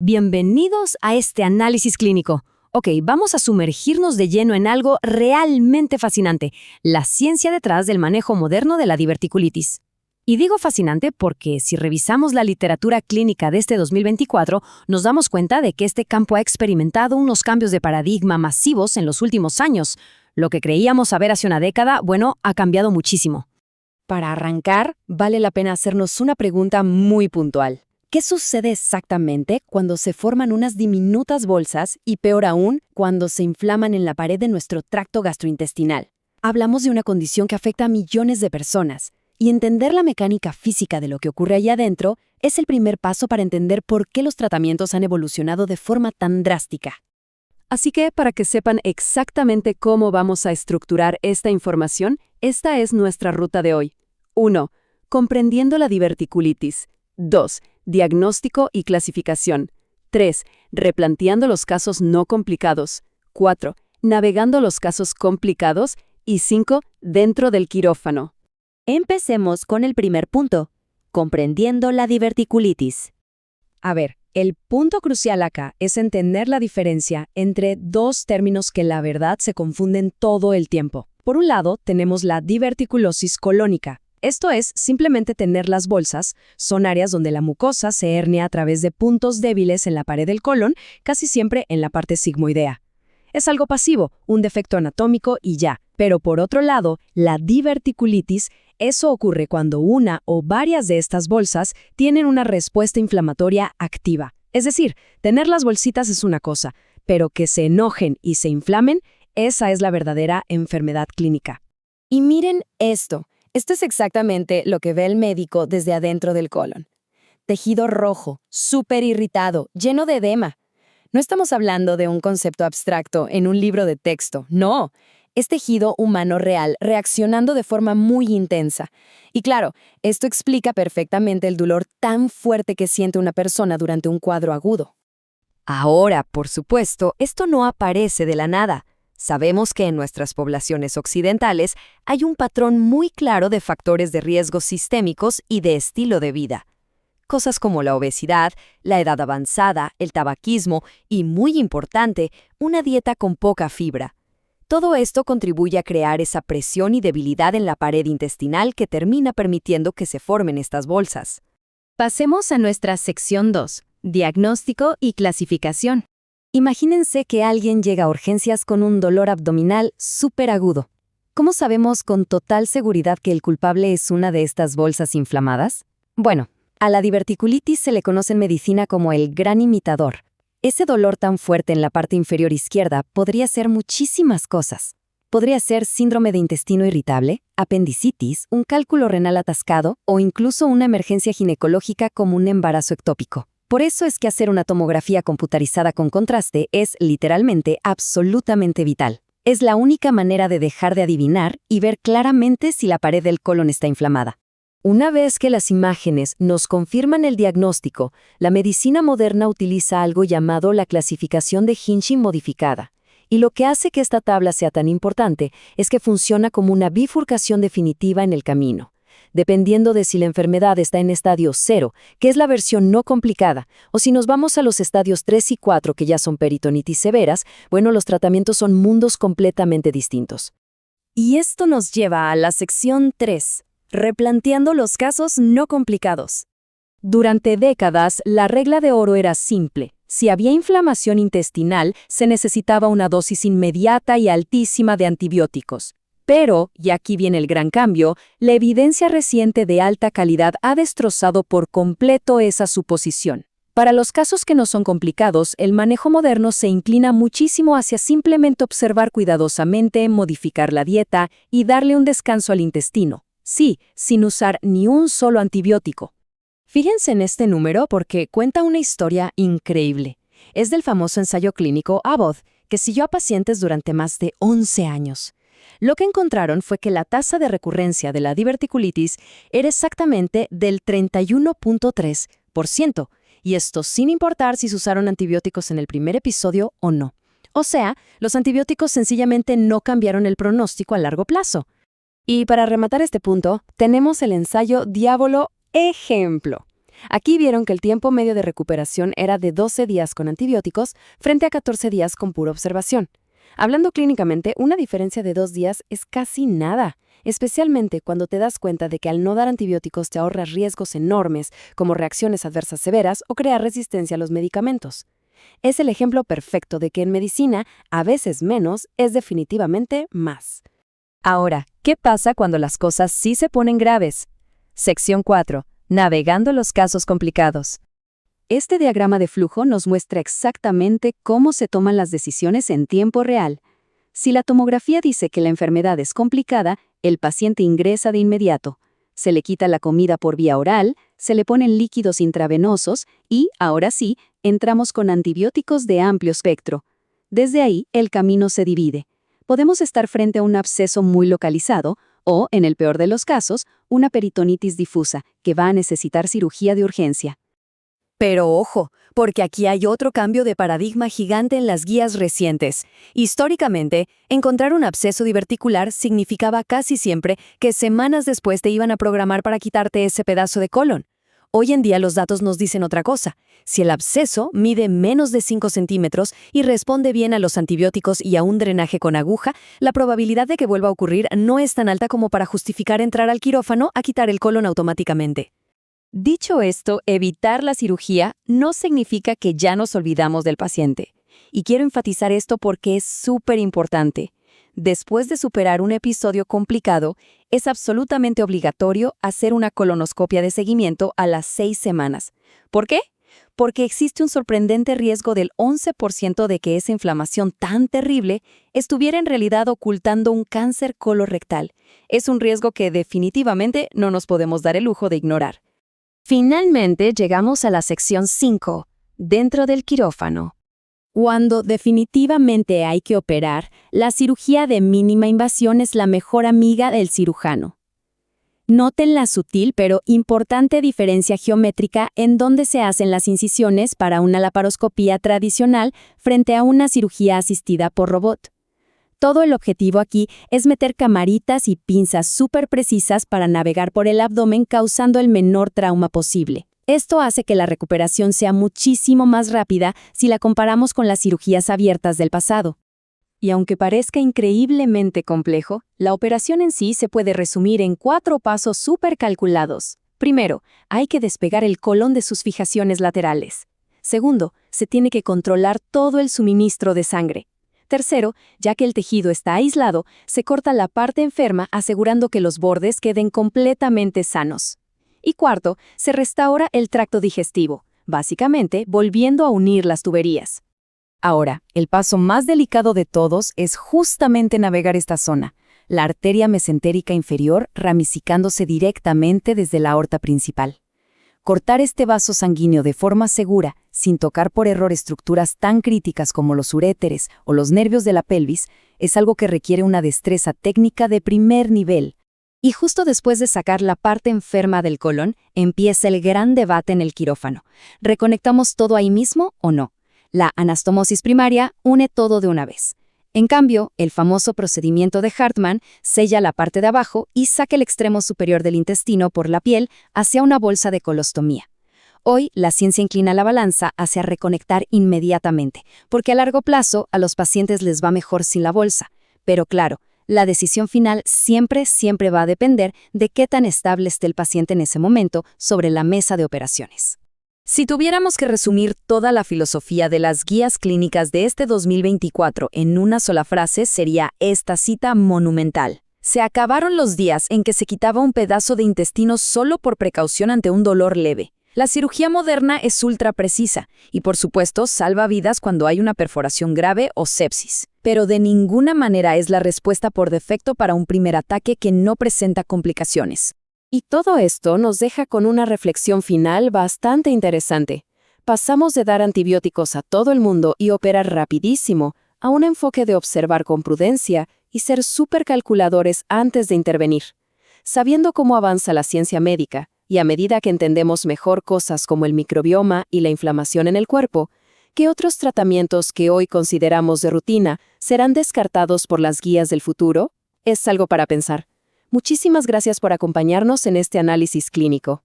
Bienvenidos a este análisis clínico. Ok, vamos a sumergirnos de lleno en algo realmente fascinante, la ciencia detrás del manejo moderno de la diverticulitis. Y digo fascinante porque si revisamos la literatura clínica de este 2024, nos damos cuenta de que este campo ha experimentado unos cambios de paradigma masivos en los últimos años. Lo que creíamos saber hace una década, ha cambiado muchísimo. Para arrancar, vale la pena hacernos una pregunta muy puntual. ¿Qué sucede exactamente cuando se forman unas diminutas bolsas y, peor aún, cuando se inflaman en la pared de nuestro tracto gastrointestinal? Hablamos de una condición que afecta a millones de personas, y entender la mecánica física de lo que ocurre allá adentro es el primer paso para entender por qué los tratamientos han evolucionado de forma tan drástica. Así que, para que sepan exactamente cómo vamos a estructurar esta información, esta es nuestra ruta de hoy. 1. Comprendiendo la diverticulitis. 2. Diagnóstico y clasificación. 3. Replanteando los casos no complicados. 4. Navegando los casos complicados. Y 5. Dentro del quirófano. Empecemos con el primer punto, comprendiendo la diverticulitis. A ver, el punto crucial acá es entender la diferencia entre dos términos que la verdad se confunden todo el tiempo. Por un lado, tenemos la diverticulosis colónica. Esto es simplemente tener las bolsas, son áreas donde la mucosa se hernia a través de puntos débiles en la pared del colon, casi siempre en la parte sigmoidea. Es algo pasivo, un defecto anatómico y ya. Pero por otro lado, la diverticulitis, eso ocurre cuando una o varias de estas bolsas tienen una respuesta inflamatoria activa. Es decir, tener las bolsitas es una cosa, pero que se enojen y se inflamen, esa es la verdadera enfermedad clínica. Y miren esto. Esto es exactamente lo que ve el médico desde adentro del colon. Tejido rojo, súper irritado, lleno de edema. No estamos hablando de un concepto abstracto en un libro de texto, no. Es tejido humano real, reaccionando de forma muy intensa. Y claro, esto explica perfectamente el dolor tan fuerte que siente una persona durante un cuadro agudo. Ahora, por supuesto, esto no aparece de la nada. Sabemos que en nuestras poblaciones occidentales hay un patrón muy claro de factores de riesgo sistémicos y de estilo de vida. Cosas como la obesidad, la edad avanzada, el tabaquismo y, muy importante, una dieta con poca fibra. Todo esto contribuye a crear esa presión y debilidad en la pared intestinal que termina permitiendo que se formen estas bolsas. Pasemos a nuestra sección 2, diagnóstico y clasificación. Imagínense que alguien llega a urgencias con un dolor abdominal súper agudo. ¿Cómo sabemos con total seguridad que el culpable es una de estas bolsas inflamadas? Bueno, a la diverticulitis se le conoce en medicina como el gran imitador. Ese dolor tan fuerte en la parte inferior izquierda podría ser muchísimas cosas. Podría ser síndrome de intestino irritable, apendicitis, un cálculo renal atascado o incluso una emergencia ginecológica como un embarazo ectópico. Por eso es que hacer una tomografía computarizada con contraste es, literalmente, absolutamente vital. Es la única manera de dejar de adivinar y ver claramente si la pared del colon está inflamada. Una vez que las imágenes nos confirman el diagnóstico, la medicina moderna utiliza algo llamado la clasificación de Hinching modificada. Y lo que hace que esta tabla sea tan importante es que funciona como una bifurcación definitiva en el camino. Dependiendo de si la enfermedad está en estadio 0, que es la versión no complicada, o si nos vamos a los estadios 3 y 4, que ya son peritonitis severas, los tratamientos son mundos completamente distintos. Y esto nos lleva a la sección 3, replanteando los casos no complicados. Durante décadas, la regla de oro era simple. Si había inflamación intestinal, se necesitaba una dosis inmediata y altísima de antibióticos. Pero, y aquí viene el gran cambio, la evidencia reciente de alta calidad ha destrozado por completo esa suposición. Para los casos que no son complicados, el manejo moderno se inclina muchísimo hacia simplemente observar cuidadosamente, modificar la dieta y darle un descanso al intestino. Sí, sin usar ni un solo antibiótico. Fíjense en este número porque cuenta una historia increíble. Es del famoso ensayo clínico Abbott, que siguió a pacientes durante más de 11 años. Lo que encontraron fue que la tasa de recurrencia de la diverticulitis era exactamente del 31.3%, y esto sin importar si se usaron antibióticos en el primer episodio o no. O sea, los antibióticos sencillamente no cambiaron el pronóstico a largo plazo. Y para rematar este punto, tenemos el ensayo Diavolo Ejemplo. Aquí vieron que el tiempo medio de recuperación era de 12 días con antibióticos frente a 14 días con pura observación. Hablando clínicamente, una diferencia de 2 días es casi nada, especialmente cuando te das cuenta de que al no dar antibióticos te ahorras riesgos enormes como reacciones adversas severas o crear resistencia a los medicamentos. Es el ejemplo perfecto de que en medicina, a veces menos es definitivamente más. Ahora, ¿qué pasa cuando las cosas sí se ponen graves? Sección 4. Navegando los casos complicados. Este diagrama de flujo nos muestra exactamente cómo se toman las decisiones en tiempo real. Si la tomografía dice que la enfermedad es complicada, el paciente ingresa de inmediato. Se le quita la comida por vía oral, se le ponen líquidos intravenosos y, ahora sí, entramos con antibióticos de amplio espectro. Desde ahí, el camino se divide. Podemos estar frente a un absceso muy localizado o, en el peor de los casos, una peritonitis difusa que va a necesitar cirugía de urgencia. Pero ojo, porque aquí hay otro cambio de paradigma gigante en las guías recientes. Históricamente, encontrar un absceso diverticular significaba casi siempre que semanas después te iban a programar para quitarte ese pedazo de colon. Hoy en día los datos nos dicen otra cosa. Si el absceso mide menos de 5 centímetros y responde bien a los antibióticos y a un drenaje con aguja, la probabilidad de que vuelva a ocurrir no es tan alta como para justificar entrar al quirófano a quitar el colon automáticamente. Dicho esto, evitar la cirugía no significa que ya nos olvidamos del paciente. Y quiero enfatizar esto porque es súper importante. Después de superar un episodio complicado, es absolutamente obligatorio hacer una colonoscopia de seguimiento a las 6 semanas. ¿Por qué? Porque existe un sorprendente riesgo del 11% de que esa inflamación tan terrible estuviera en realidad ocultando un cáncer colorectal. Es un riesgo que definitivamente no nos podemos dar el lujo de ignorar. Finalmente llegamos a la sección 5, dentro del quirófano. Cuando definitivamente hay que operar, la cirugía de mínima invasión es la mejor amiga del cirujano. Noten la sutil pero importante diferencia geométrica en donde se hacen las incisiones para una laparoscopía tradicional frente a una cirugía asistida por robot. Todo el objetivo aquí es meter camaritas y pinzas súper precisas para navegar por el abdomen causando el menor trauma posible. Esto hace que la recuperación sea muchísimo más rápida si la comparamos con las cirugías abiertas del pasado. Y aunque parezca increíblemente complejo, la operación en sí se puede resumir en 4 pasos súper calculados. Primero, hay que despegar el colon de sus fijaciones laterales. Segundo, se tiene que controlar todo el suministro de sangre. Tercero, ya que el tejido está aislado, se corta la parte enferma asegurando que los bordes queden completamente sanos. Y cuarto, se restaura el tracto digestivo, básicamente volviendo a unir las tuberías. Ahora, el paso más delicado de todos es justamente navegar esta zona, la arteria mesentérica inferior ramificándose directamente desde la aorta principal. Cortar este vaso sanguíneo de forma segura, sin tocar por error estructuras tan críticas como los uréteres o los nervios de la pelvis, es algo que requiere una destreza técnica de primer nivel. Y justo después de sacar la parte enferma del colon, empieza el gran debate en el quirófano. ¿Reconectamos todo ahí mismo o no? La anastomosis primaria une todo de una vez. En cambio, el famoso procedimiento de Hartmann sella la parte de abajo y saca el extremo superior del intestino por la piel hacia una bolsa de colostomía. Hoy, la ciencia inclina la balanza hacia reconectar inmediatamente, porque a largo plazo a los pacientes les va mejor sin la bolsa. Pero claro, la decisión final siempre va a depender de qué tan estable esté el paciente en ese momento sobre la mesa de operaciones. Si tuviéramos que resumir toda la filosofía de las guías clínicas de este 2024 en una sola frase, sería esta cita monumental. Se acabaron los días en que se quitaba un pedazo de intestino solo por precaución ante un dolor leve. La cirugía moderna es ultra precisa y, por supuesto, salva vidas cuando hay una perforación grave o sepsis. Pero de ninguna manera es la respuesta por defecto para un primer ataque que no presenta complicaciones. Y todo esto nos deja con una reflexión final bastante interesante. Pasamos de dar antibióticos a todo el mundo y operar rapidísimo a un enfoque de observar con prudencia y ser súper calculadores antes de intervenir. Sabiendo cómo avanza la ciencia médica y a medida que entendemos mejor cosas como el microbioma y la inflamación en el cuerpo, ¿qué otros tratamientos que hoy consideramos de rutina serán descartados por las guías del futuro? Es algo para pensar. Muchísimas gracias por acompañarnos en este análisis clínico.